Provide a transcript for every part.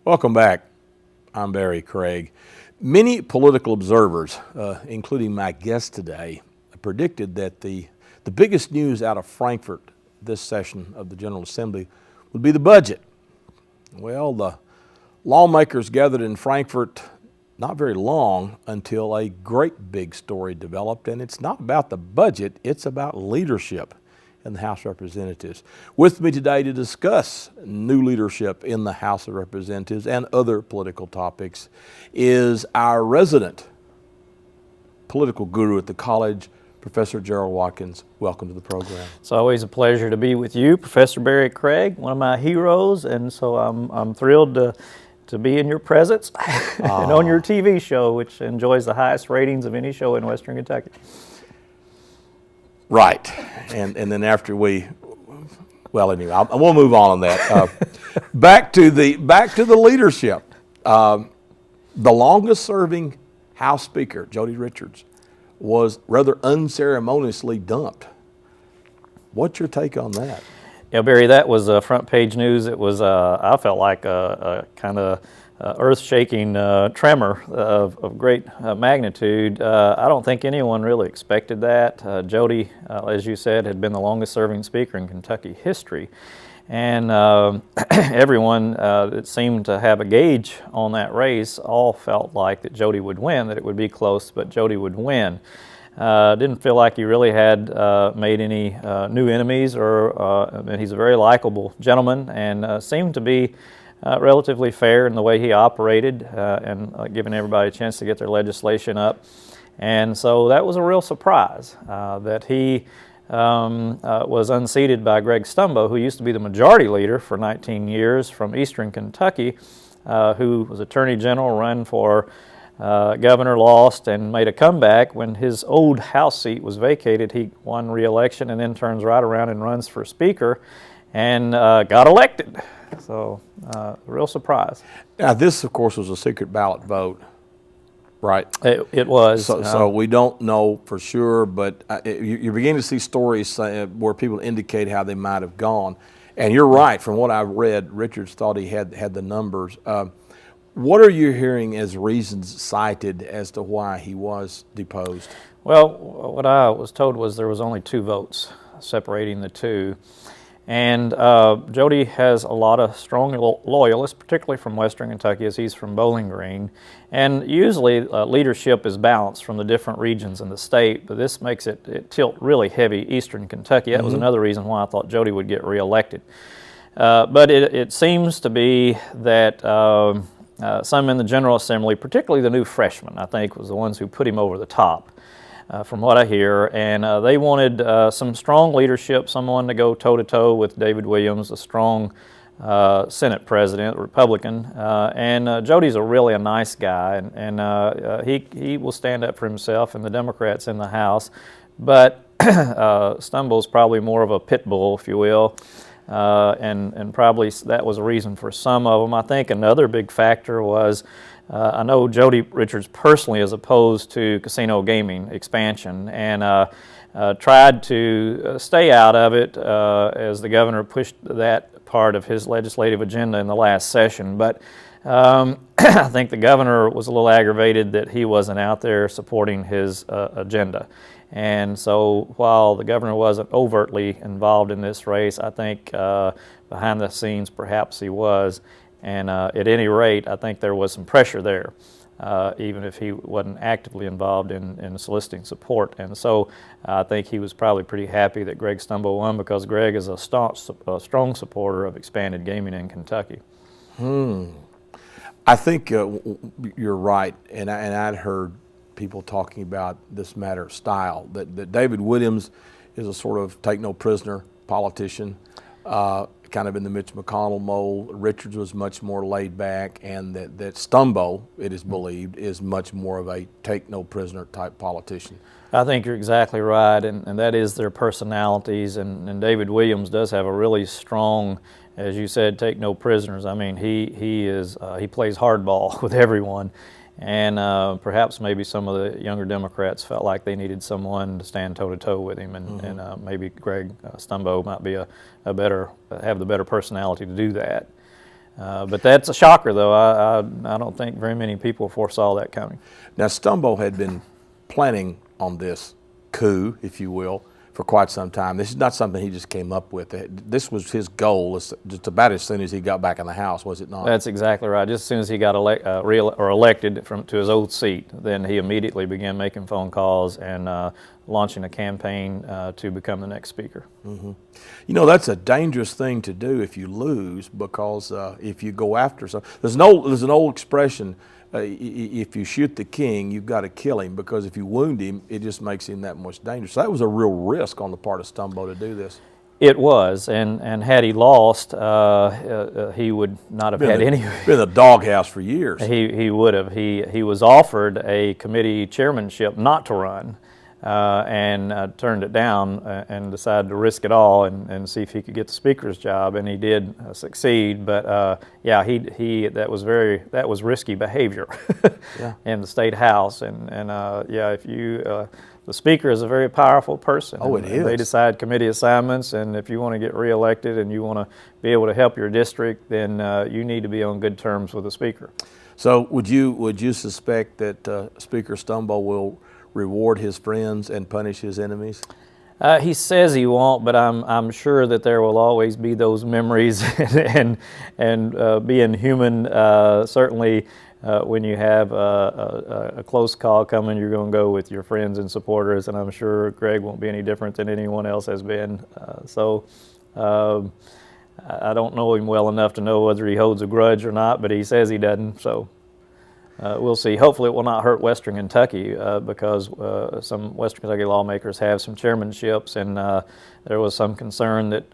Welcome back. I'm Barry Craig. Many political observers, including my guest today, predicted that the biggest news out of Frankfort this session of the General Assembly would be the budget. Well, the lawmakers gathered in Frankfort not very long until a great big story developed, and it's not about the budget, it's about leadership in the House of Representatives. With me today to discuss new leadership in the House of Representatives and other political topics is our resident political guru at the college, Professor Gerald Watkins. Welcome to the program. It's always a pleasure to be with you, Professor Barry Craig, one of my heroes, and so I'm thrilled to be in your presence and on your TV show, which enjoys the highest ratings of any show in Western Kentucky. Right, and then after anyway, we'll move on that. Back to the leadership. The longest-serving House Speaker, Jody Richards, was rather unceremoniously dumped. What's your take on that? Yeah, Barry, that was front page news. It was, I felt like a kind of earth-shaking tremor of great magnitude. I don't think anyone really expected that. Jody, as you said, had been the longest-serving speaker in Kentucky history. And everyone that seemed to have a gauge on that race all felt like that Jody would win, that it would be close, but Jody would win. Didn't feel like he really had made any new enemies, and he's a very likable gentleman and seemed to be relatively fair in the way he operated and giving everybody a chance to get their legislation up. And so that was a real surprise that he was unseated by Greg Stumbo, who used to be the majority leader for 19 years from Eastern Kentucky, who was Attorney General, ran for governor, lost, and made a comeback. When his old House seat was vacated, he won re-election and then turns right around and runs for Speaker and got elected. So, real surprise. Now, this, of course, was a secret ballot vote, right? It was. So we don't know for sure, but you're beginning to see stories where people indicate how they might have gone. And you're right. From what I've read, Richards thought he had the numbers. What are you hearing as reasons cited as to why he was deposed? Well, what I was told was there was only 2 votes separating the two. And Jody has a lot of strong loyalists, particularly from Western Kentucky, as he's from Bowling Green. And usually leadership is balanced from the different regions in the state, but this makes it tilt really heavy Eastern Kentucky. That was another reason why I thought Jody would get reelected. But it seems to be that some in the General Assembly, particularly the new freshmen, I think, was the ones who put him over the top. From what I hear, and they wanted some strong leadership, someone to go toe-to-toe with David Williams, a strong Senate president, Republican, and Jody's really a nice guy, and he will stand up for himself and the Democrats in the House, but Stumbo's probably more of a pit bull, if you will, and probably that was a reason for some of them. I think another big factor was I know Jody Richards personally is opposed to casino gaming expansion and tried to stay out of it as the governor pushed that part of his legislative agenda in the last session. But I think the governor was a little aggravated that he wasn't out there supporting his agenda. And so while the governor wasn't overtly involved in this race, I think behind the scenes perhaps he was. And at any rate, I think there was some pressure there, even if he wasn't actively involved in soliciting support. And so I think he was probably pretty happy that Greg Stumbo won, because Greg is a strong supporter of expanded gaming in Kentucky. I think you're right, and I'd heard people talking about this matter of style, that David Williams is a sort of take-no-prisoner politician, kind of in the Mitch McConnell mold. Richards was much more laid back, and that Stumbo, it is believed, is much more of a take-no-prisoner type politician. I think you're exactly right, and that is their personalities, and David Williams does have a really strong, as you said, take no prisoners. I mean, he plays hardball with everyone, and perhaps maybe some of the younger Democrats felt like they needed someone to stand toe-to-toe with him, and maybe Greg Stumbo might be have the better personality to do that. But that's a shocker, though. I don't think very many people foresaw that coming. Now, Stumbo had been planning on this coup, if you will, for quite some time. This is not something he just came up with. This was his goal just about as soon as he got back in the House, was it not? That's exactly right. Just as soon as he got elected to his old seat, then he immediately began making phone calls and launching a campaign to become the next speaker. Mm-hmm. You know, that's a dangerous thing to do if you lose, because if you go after there's an old expression. If you shoot the king, you've got to kill him, because if you wound him, it just makes him that much dangerous. So that was a real risk on the part of Stumbo to do this. It was, and had he lost, he would not have had any. Been in the doghouse for years. He would have. He was offered a committee chairmanship not to run, and turned it down and decided to risk it all and see if he could get the speaker's job, and he did succeed. But yeah, that was risky behavior Yeah. in the state house, and yeah, if you the speaker is a very powerful person. Oh, it is. They decide committee assignments, and if you want to get reelected and you want to be able to help your district, then you need to be on good terms with the speaker. So would you suspect that Speaker Stumbo will reward his friends and punish his enemies? He says he won't, but I'm sure that there will always be those memories, and being human, certainly when you have a close call coming, you're going to go with your friends and supporters, and I'm sure Greg won't be any different than anyone else has been. I don't know him well enough to know whether he holds a grudge or not, but he says he doesn't, so we'll see. Hopefully it will not hurt Western Kentucky, because some Western Kentucky lawmakers have some chairmanships, and there was some concern that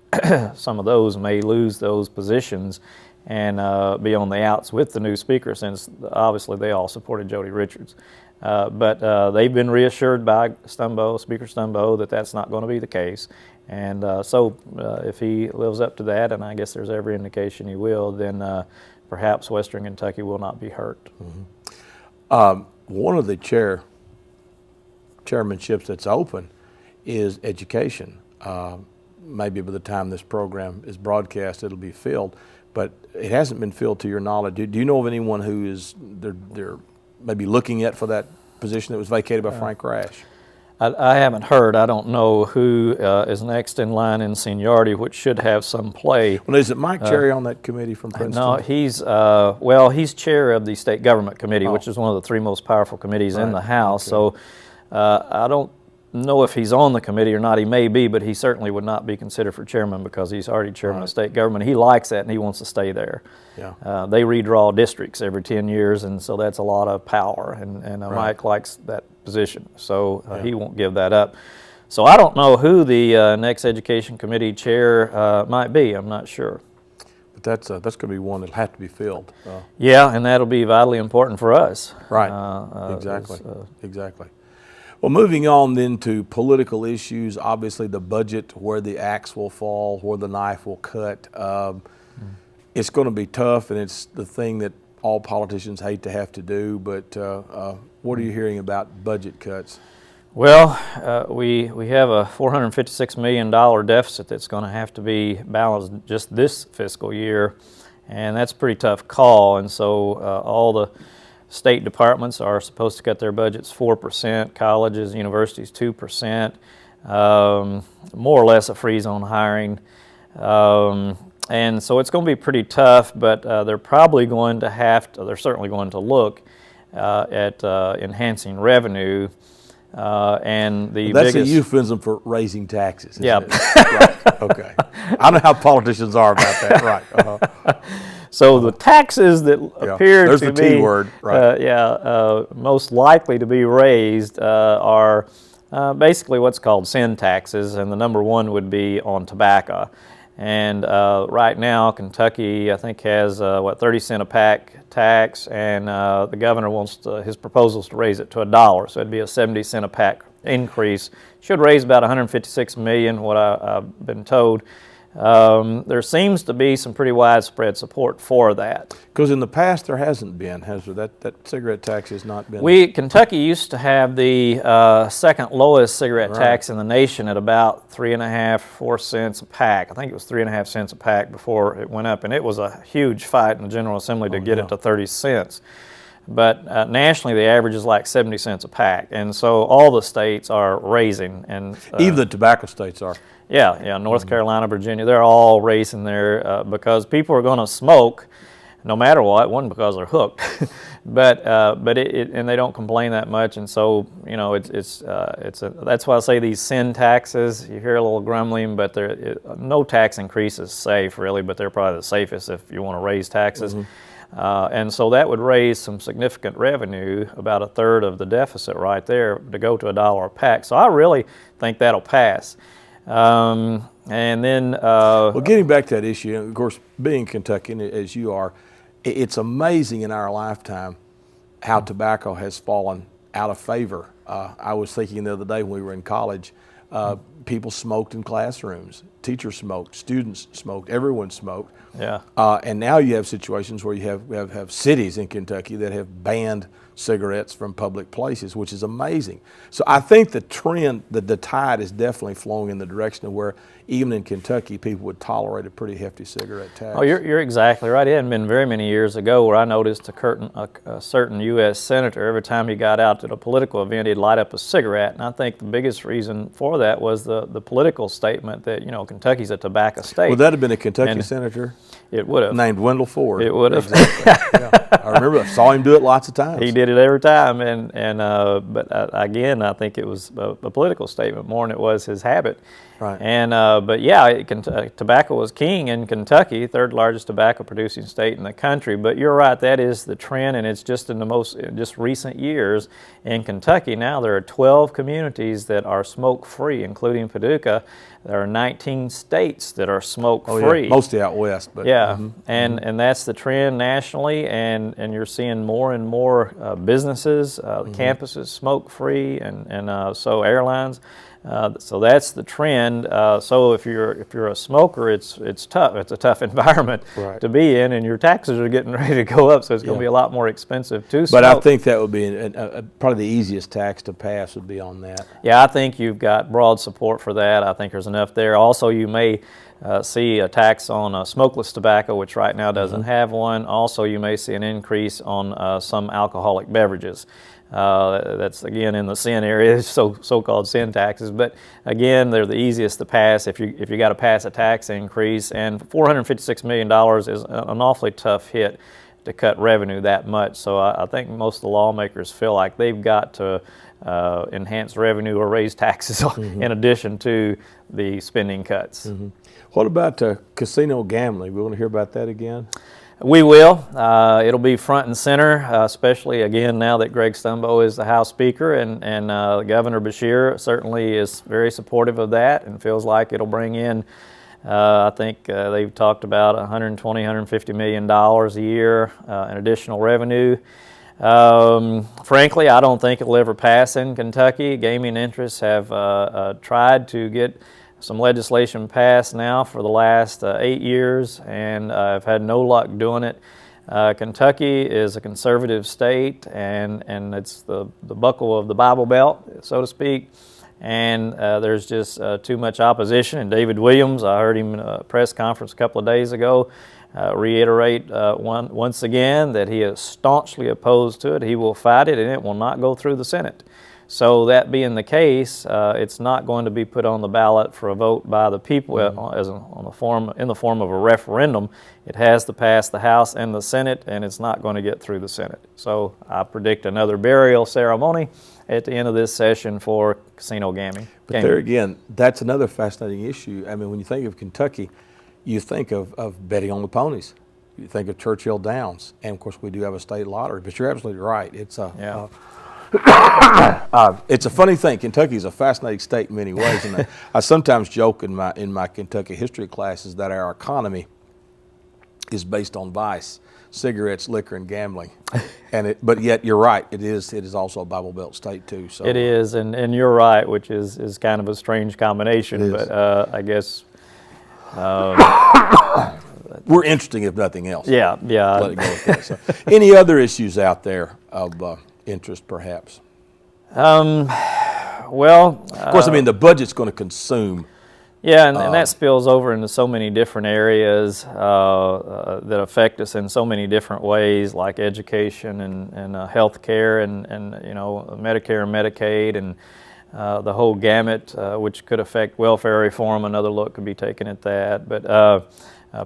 some of those may lose those positions and be on the outs with the new speaker, since obviously they all supported Jody Richards. But they've been reassured by Speaker Stumbo, that that's not going to be the case. And so if he lives up to that, and I guess there's every indication he will, then perhaps Western Kentucky will not be hurt. Mm-hmm. One of the chairmanships that's open is education. Maybe by the time this program is broadcast, it'll be filled, but it hasn't been filled to your knowledge. Do you know of anyone who is they're maybe looking at for that position that was vacated by Frank Rash? I haven't heard. I don't know who is next in line in seniority, which should have some play. Well, is it Mike Cherry on that committee from Princeton? No, he's chair of the State Government Committee, which is one of the three most powerful committees in the House. Okay. So I don't know if he's on the committee or not. He may be, but he certainly would not be considered for chairman, because he's already chairman of state government. He likes that, and he wants to stay there. Yeah. They redraw districts every 10 years, and so that's a lot of power, and Mike likes that position, so he won't give that up. So I don't know who the next education committee chair might be. I'm not sure. But that's going to be one that'll have to be filled. Yeah, and that'll be vitally important for us. Right. Exactly. Exactly. Well, moving on then to political issues, obviously the budget, where the axe will fall, where the knife will cut. It's going to be tough, and it's the thing that all politicians hate to have to do, but what are you hearing about budget cuts? Well, we have a $456 million deficit that's going to have to be balanced just this fiscal year, and that's a pretty tough call. And so all the state departments are supposed to cut their budgets 4%, colleges, universities 2%, more or less a freeze on hiring. And so it's going to be pretty tough, but they're probably going to they're certainly going to look at enhancing revenue. And that's a euphemism for raising taxes, isn't it? Right. Okay. I know how politicians are about that, right. So the taxes that appear there's to the be T word, right. Most likely to be raised are basically what's called sin taxes, and the number one would be on tobacco. And right now, Kentucky, I think, has 30 cent a pack tax, and the governor wants his proposals to raise it to $1, so it'd be a 70 cent a pack increase. Should raise about $156 million, what I've been told. there seems to be some pretty widespread support for that. Because in the past there hasn't been, has there? That cigarette tax has not been. Kentucky used to have the second lowest cigarette tax in the nation at about 3.5, 4 cents a pack. I think it was 3.5 cents a pack before it went up, and it was a huge fight in the General Assembly to get it to 30 cents. But nationally, the average is like 70 cents a pack, and so all the states are raising. And even the tobacco states are. Yeah, North Carolina, Virginia, they're all raising there because people are going to smoke no matter what. One, because they're hooked, but and they don't complain that much, and so that's why I say these sin taxes. You hear a little grumbling, but no tax increase is safe really, but they're probably the safest if you want to raise taxes. And so that would raise some significant revenue, about a third of the deficit right there, to go to $1 a pack. So I really think that'll pass. And then, well, getting back to that issue, of course, being Kentuckian as you are, it's amazing in our lifetime how tobacco has fallen out of favor. I was thinking the other day when we were in college, people smoked in classrooms, teachers smoked, students smoked, everyone smoked. Yeah. And now you have situations where you have cities in Kentucky that have banned cigarettes from public places, which is amazing. So I think the trend, the tide is definitely flowing in the direction of where even in Kentucky people would tolerate a pretty hefty cigarette tax. Oh, you're exactly right. It hadn't been very many years ago where I noticed a certain U.S. senator, every time he got out at a political event, he'd light up a cigarette. And I think the biggest reason for that was the political statement that, Kentucky's a tobacco state. Would that have been a Kentucky senator? It would have. Named Wendell Ford. It would have. Exactly. Yeah. I remember, I saw him do it lots of times. He did it every time, but again, I think it was a political statement more than it was his habit. Right. And but yeah, tobacco was king in Kentucky, third largest tobacco producing state in the country. But you're right, that is the trend, and it's just in just recent years in Kentucky. Now there are 12 communities that are smoke free, including Paducah. There are 19 states that are smoke free. Oh, yeah. Mostly out west, but yeah, and that's the trend nationally, and you're seeing more and more businesses, campuses smoke free, and so airlines. So that's the trend. So if you're a smoker, it's tough. It's a tough environment to be in, and your taxes are getting ready to go up. So it's going to be a lot more expensive to smoke. But I think that would be probably the easiest tax to pass would be on that. Yeah, I think you've got broad support for that. I think there's enough there. Also, you may see a tax on smokeless tobacco, which right now doesn't have one. Also, you may see an increase on some alcoholic beverages. That's again in the sin area, so-called sin taxes. But again, they're the easiest to pass if you got to pass a tax increase. And $456 million is an awfully tough hit to cut revenue that much. So I think most of the lawmakers feel like they've got to enhance revenue or raise taxes in addition to the spending cuts. What about casino gambling? We want to hear about that again? We will. It'll be front and center, especially again now that Greg Stumbo is the House Speaker, and Governor Beshear certainly is very supportive of that and feels like it'll bring in, I think they've talked about $120, $150 million a year in additional revenue. Frankly, I don't think it'll ever pass in Kentucky. Gaming interests have tried to get some legislation passed now for the last 8 years, and I've had no luck doing it. Kentucky is a conservative state, and it's the buckle of the Bible Belt, so to speak, and there's just too much opposition. And David Williams, I heard him in a press conference a couple of days ago, reiterate once again that he is staunchly opposed to it. He will fight it, and it will not go through the Senate. So that being the case, it's not going to be put on the ballot for a vote by the people in the form of a referendum. It has to pass the House and the Senate, and it's not going to get through the Senate. So I predict another burial ceremony at the end of this session for casino gaming. But there again, that's another fascinating issue. I mean, when you think of Kentucky, you think of betting on the ponies. You think of Churchill Downs, and of course we do have a state lottery. But you're absolutely right. It's it's a funny thing. Kentucky is a fascinating state in many ways, and I sometimes joke in my Kentucky history classes that our economy is based on vice, cigarettes, liquor, and gambling. But yet you're right. It is also a Bible Belt state too. So it is, and you're right, which is kind of a strange combination. But I guess We're interesting if nothing else. Yeah. Let it go with that. So, any other issues out there of interest, perhaps? Well, Of course, I mean, the budget's going to consume. yeah, and that spills over into so many different areas that affect us in so many different ways, like education and health care and Medicare and Medicaid and the whole gamut, which could affect welfare reform. Another look could be taken at that, but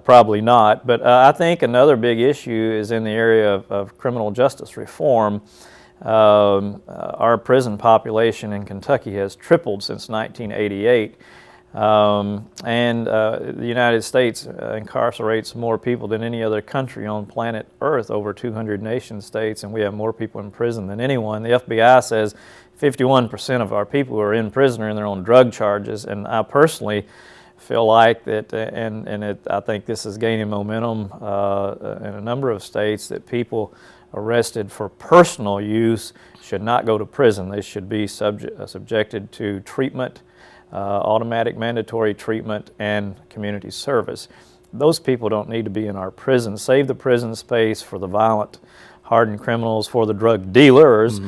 probably not. But I think another big issue is in the area of criminal justice reform. Our prison population in Kentucky has tripled since 1988. And the United States incarcerates more people than any other country on planet Earth, over 200 nation states, and we have more people in prison than anyone. The FBI says 51% of our people who are in prison are in their own drug charges, and I personally feel like that, I think this is gaining momentum in a number of states, that people arrested for personal use should not go to prison. They should be subjected to treatment, automatic mandatory treatment, and community service. Those people don't need to be in our prisons. Save the prison space for the violent, hardened criminals, for the drug dealers,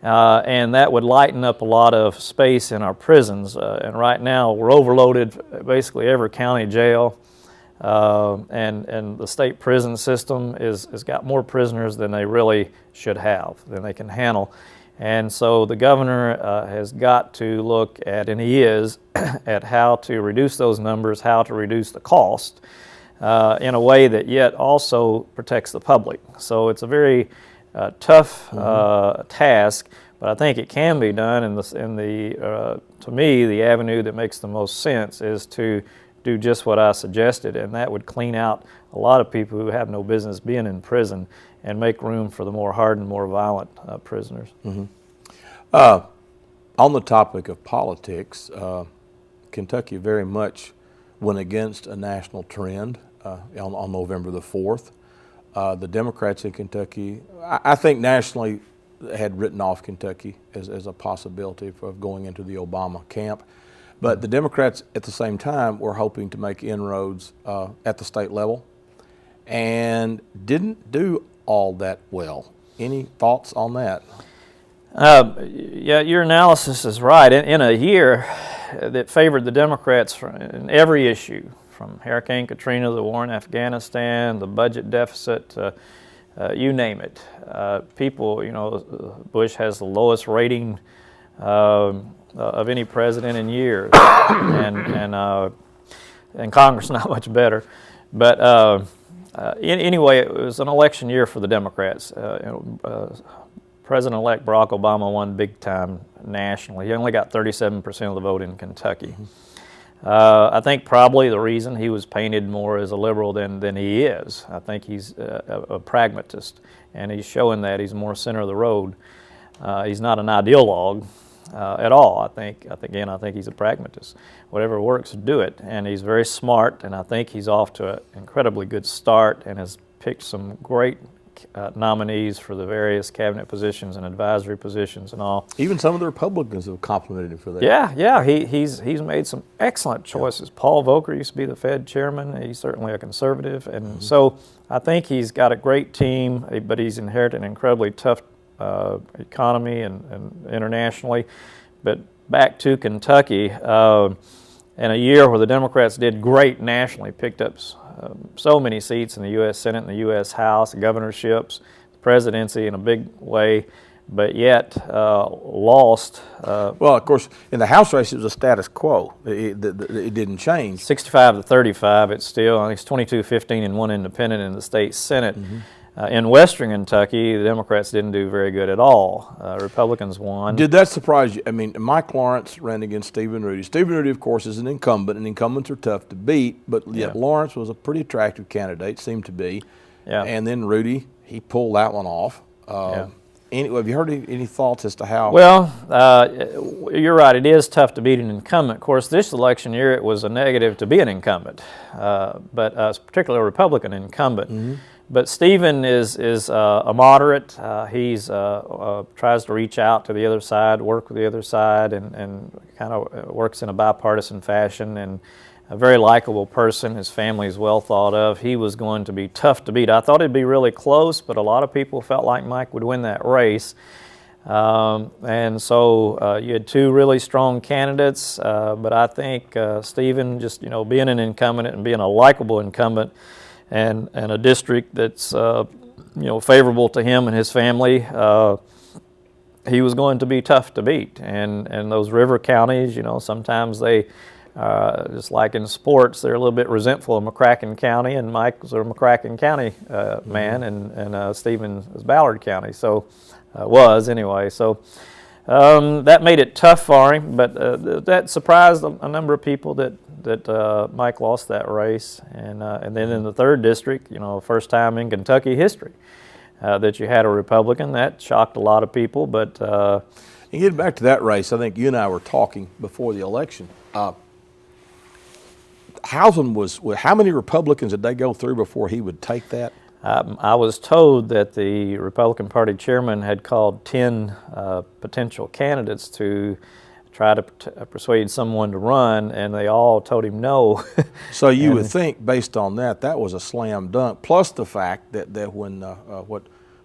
and that would lighten up a lot of space in our prisons. And right now we're overloaded, basically every county jail, and the state prison system has got more prisoners than they really should have, than they can handle. And so the governor has got to look at, and he is, at how to reduce those numbers, how to reduce the cost in a way that yet also protects the public. So it's a very tough task, but I think it can be done. To me, the avenue that makes the most sense is to do just what I suggested, and that would clean out a lot of people who have no business being in prison and make room for the more hardened, more violent prisoners. On the topic of politics, Kentucky very much went against a national trend on November the 4th. The Democrats in Kentucky, I think nationally, had written off Kentucky as a possibility of going into the Obama camp. But the Democrats at the same time were hoping to make inroads at the state level and didn't do all that well. Any thoughts on that? Yeah, your analysis is right. In a year that favored the Democrats in every issue, from Hurricane Katrina, the war in Afghanistan, the budget deficit, you name it. Bush has the lowest rating of any president in years, and Congress not much better. But anyway, it was an election year for the Democrats. President-elect Barack Obama won big time nationally. He only got 37% of the vote in Kentucky. I think probably the reason he was painted more as a liberal than he is. I think he's a pragmatist, and he's showing that he's more center of the road. He's not an ideologue at all. I think he's a pragmatist. Whatever works, do it. And he's very smart, and I think he's off to an incredibly good start and has picked some great nominees for the various cabinet positions and advisory positions and all. Even some of the Republicans have complimented him for that. Yeah, he's made some excellent choices. Paul Volcker used to be the Fed chairman. He's certainly a conservative, and so I think he's got a great team, but he's inherited an incredibly tough economy and internationally. But back to Kentucky, in a year where the Democrats did great nationally, picked up so many seats in the U.S. Senate and the U.S. House, governorships, the presidency in a big way, but yet lost. Well, of course, in the House race, it was a status quo. It didn't change. 65 to 35, it's still, I think it's 22-15 and one independent in the state Senate. In Western Kentucky, the Democrats didn't do very good at all. Republicans won. Did that surprise you? I mean, Mike Lawrence ran against Stephen Rudy. Stephen Rudy, of course, is an incumbent, and incumbents are tough to beat, but yet Lawrence was a pretty attractive candidate, seemed to be. Yeah. And then Rudy, he pulled that one off. Anyway, have you heard any thoughts as to how? Well, you're right. It is tough to beat an incumbent. Of course, this election year, it was a negative to be an incumbent, but particularly a Republican incumbent. But Stephen is a moderate. He's tries to reach out to the other side, work with the other side, and kind of works in a bipartisan fashion. And a very likable person. His family is well thought of. He was going to be tough to beat. I thought it'd be really close, but a lot of people felt like Mike would win that race. And so you had two really strong candidates, but I think Stephen, just being an incumbent and being a likable incumbent, and a district that's favorable to him and his family, he was going to be tough to beat. And those river counties, sometimes they, just like in sports, they're a little bit resentful of McCracken County, and Mike was a McCracken County man, and Stephen is Ballard County, so was anyway. So that made it tough for him, but that surprised a number of people that Mike lost that race. And then in the 3rd district, first time in Kentucky history that you had a Republican. That shocked a lot of people. But and getting back to that race, I think you and I were talking before the election. Housen how many Republicans did they go through before he would take that? I was told that the Republican Party chairman had called 10 potential candidates to try to persuade someone to run, and they all told him no. So you would think, based on that was a slam dunk. Plus the fact that when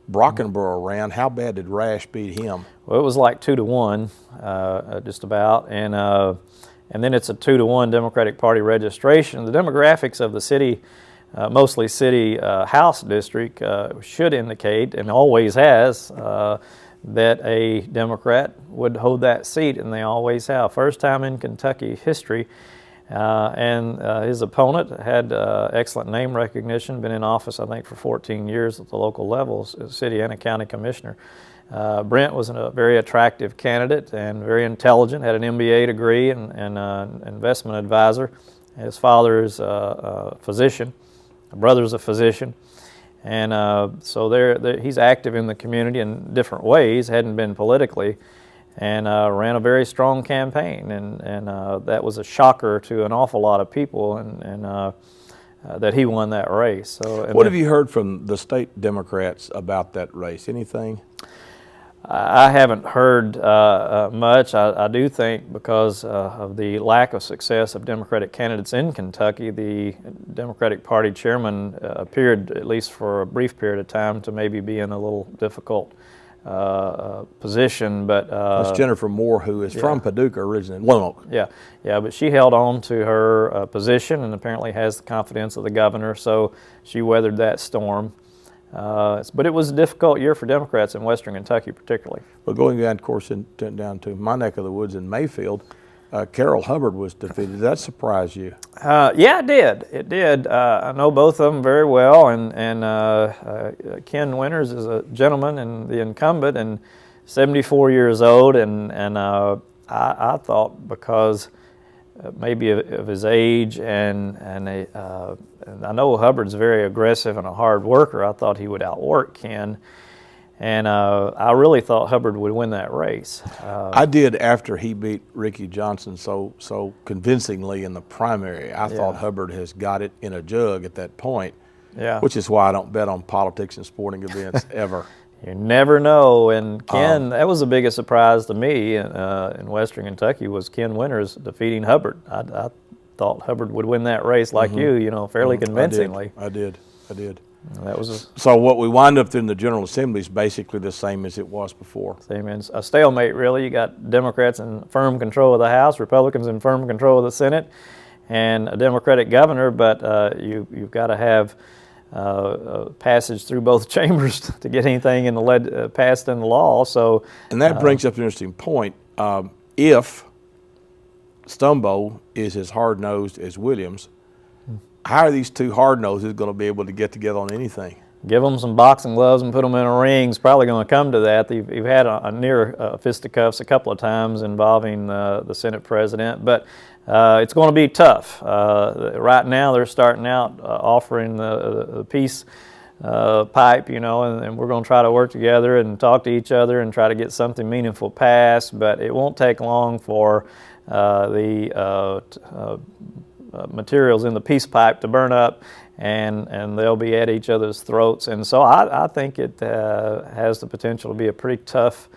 Brockenborough ran, how bad did Rash beat him? Well, it was like 2-1, just about, and then it's a 2-1 Democratic Party registration. The demographics of the city, mostly city House district, should indicate, and always has, that a Democrat would hold that seat, and they always have. First time in Kentucky history. And his opponent had excellent name recognition, been in office, I think, for 14 years at the local levels, as city and a county commissioner. Brent was a very attractive candidate and very intelligent, had an MBA degree and investment advisor. His father is a physician, a brother's a physician. And so he's active in the community in different ways, hadn't been politically, and ran a very strong campaign. And that was a shocker to an awful lot of people, and that he won that race. So, what have you heard from the state Democrats about that race? Anything? I haven't heard much. I do think because of the lack of success of Democratic candidates in Kentucky, the Democratic Party chairman appeared, at least for a brief period of time, to maybe be in a little difficult position. But that's Jennifer Moore, who is from Paducah originally, Lonoke. Yeah, but she held on to her position and apparently has the confidence of the governor, so she weathered that storm. But it was a difficult year for Democrats in Western Kentucky, particularly. Well, going down, of course, down to my neck of the woods in Mayfield, Carol Hubbard was defeated. Did that surprise you? Yeah, it did. It did. I know both of them very well, and Ken Winters is a gentleman and the incumbent, and 74 years old, and I thought because maybe of his age and I know Hubbard's very aggressive and a hard worker. I thought he would outwork Ken, and I really thought Hubbard would win that race. I did after he beat Ricky Johnson so convincingly in the primary. I thought Hubbard has got it in a jug at that point, which is why I don't bet on politics and sporting events ever. You never know, and Ken, that was the biggest surprise to me in Western Kentucky was Ken Winters defeating Hubbard. I thought Hubbard would win that race like fairly convincingly. I did. That was so what we wind up in the General Assembly is basically the same as it was before. Same as a stalemate, really. You got Democrats in firm control of the House, Republicans in firm control of the Senate, and a Democratic governor, but you've got to have passage through both chambers to get anything in the passed in the law. So, and that brings up an interesting point. If Stumbo is as hard-nosed as Williams, how are these two hard-noses going to be able to get together on anything? Give them some boxing gloves and put them in a ring. It's probably going to come to that. They've had a near fisticuffs a couple of times involving the Senate president, but it's going to be tough. Right now, they're starting out offering the peace pipe, and we're going to try to work together and talk to each other and try to get something meaningful passed. But it won't take long for the materials in the peace pipe to burn up, and they'll be at each other's throats. And so I think it has the potential to be a pretty tough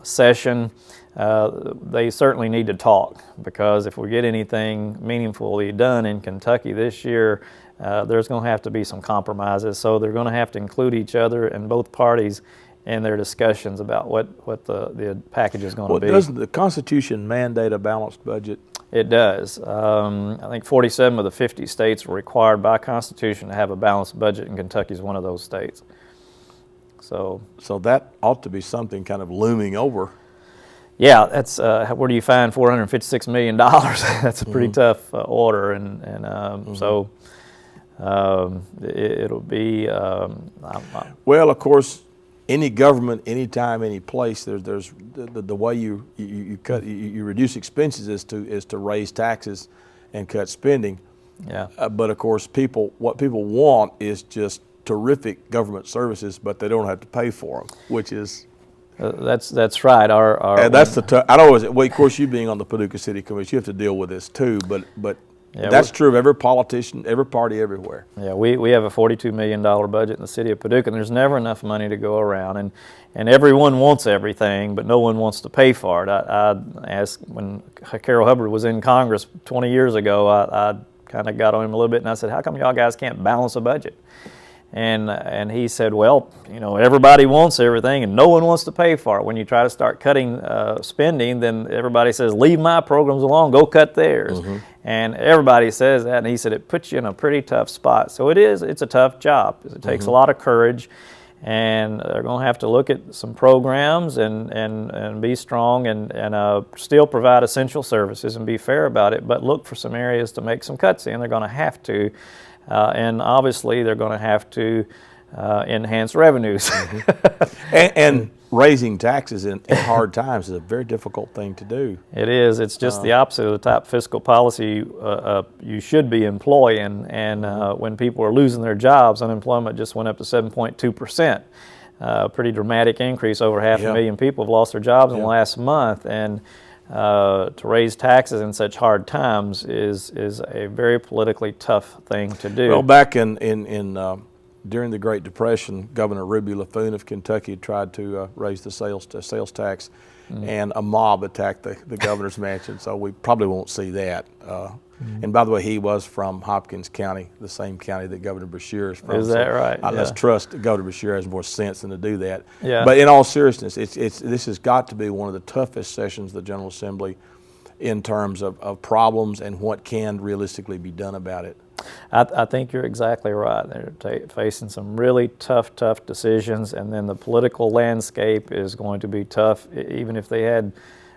session, they certainly need to talk, because if we get anything meaningfully done in Kentucky this year, there's going to have to be some compromises. So they're going to have to include each other and both parties in their discussions about what the package is going to be. Doesn't the Constitution mandate a balanced budget? It does. I think 47 of the 50 states are required by Constitution to have a balanced budget, and Kentucky is one of those states. So that ought to be something kind of looming over. Yeah, that's where do you find $456 million? That's a pretty tough order, and so it'll be. Well, of course, any government, anytime, any place, there's the way you reduce expenses is to raise taxes and cut spending. Yeah. But of course, what people want is just terrific government services, but they don't have to pay for them, which is. That's right. And that's the I always. Well, of course, you being on the Paducah City Commission, you have to deal with this too. But yeah, that's true of every politician, every party, everywhere. Yeah, we have a $42 million budget in the city of Paducah, and there's never enough money to go around, and everyone wants everything, but no one wants to pay for it. I asked when Carol Hubbard was in Congress 20 years ago. I kind of got on him a little bit, and I said, "How come y'all guys can't balance a budget?" And he said, well, everybody wants everything and no one wants to pay for it. When you try to start cutting spending, then everybody says, leave my programs alone, go cut theirs. Mm-hmm. And everybody says that, and he said it puts you in a pretty tough spot. So it's a tough job. It takes a lot of courage, and they're going to have to look at some programs and be strong and still provide essential services and be fair about it, but look for some areas to make some cuts in. They're going to have to. And obviously, they're going to have to enhance revenues. Mm-hmm. and raising taxes in hard times is a very difficult thing to do. It is. It's just the opposite of the type of fiscal policy you should be employing. And when people are losing their jobs, unemployment just went up to 7.2%. Pretty dramatic increase. Over half a million people have lost their jobs in the last month. And to raise taxes in such hard times is a very politically tough thing to do. Well, back in during the Great Depression, Governor Ruby Laffoon of Kentucky tried to raise the sales tax, and a mob attacked the governor's mansion. So we probably won't see that. And by the way, he was from Hopkins County, the same county that Governor Beshear is from. Is that right? Let's trust Governor Beshear has more sense than to do that. Yeah. But in all seriousness, this has got to be one of the toughest sessions of the General Assembly in terms of problems and what can realistically be done about it. I think you're exactly right. They're facing some really tough decisions, and then the political landscape is going to be tough. Even if they had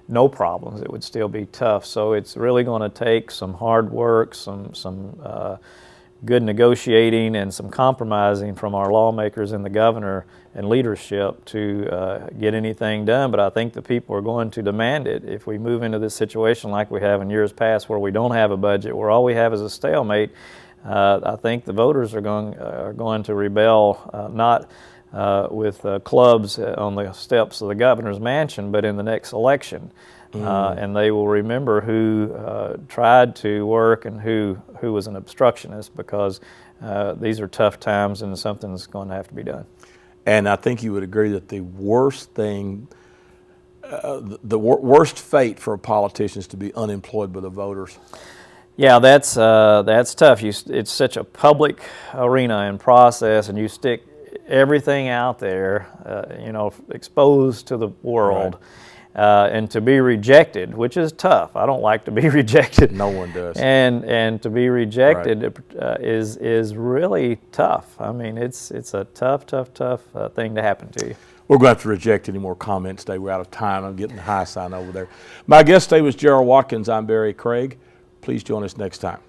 no problems, it would still be tough. So it's really going to take some hard work, some good negotiating, and some compromising from our lawmakers and the governor and leadership to get anything done. But I think the people are going to demand it. If we move into this situation like we have in years past, where we don't have a budget, where all we have is a stalemate, I think the voters are going to rebel, not with clubs on the steps of the governor's mansion, but in the next election. And they will remember who tried to work and who was an obstructionist, because these are tough times and something's going to have to be done. And I think you would agree that the worst thing, worst fate for a politician is to be unemployed by the voters. Yeah, that's tough. It's such a public arena and process, and you stick everything out there, exposed to the world. Right. And to be rejected, which is tough. I don't like to be rejected. No one does. And to be rejected is really tough. I mean, it's a tough thing to happen to you. We're going to have to reject any more comments today. We're out of time. I'm getting the high sign over there. My guest today was Gerald Watkins. I'm Barry Craig. Please join us next time.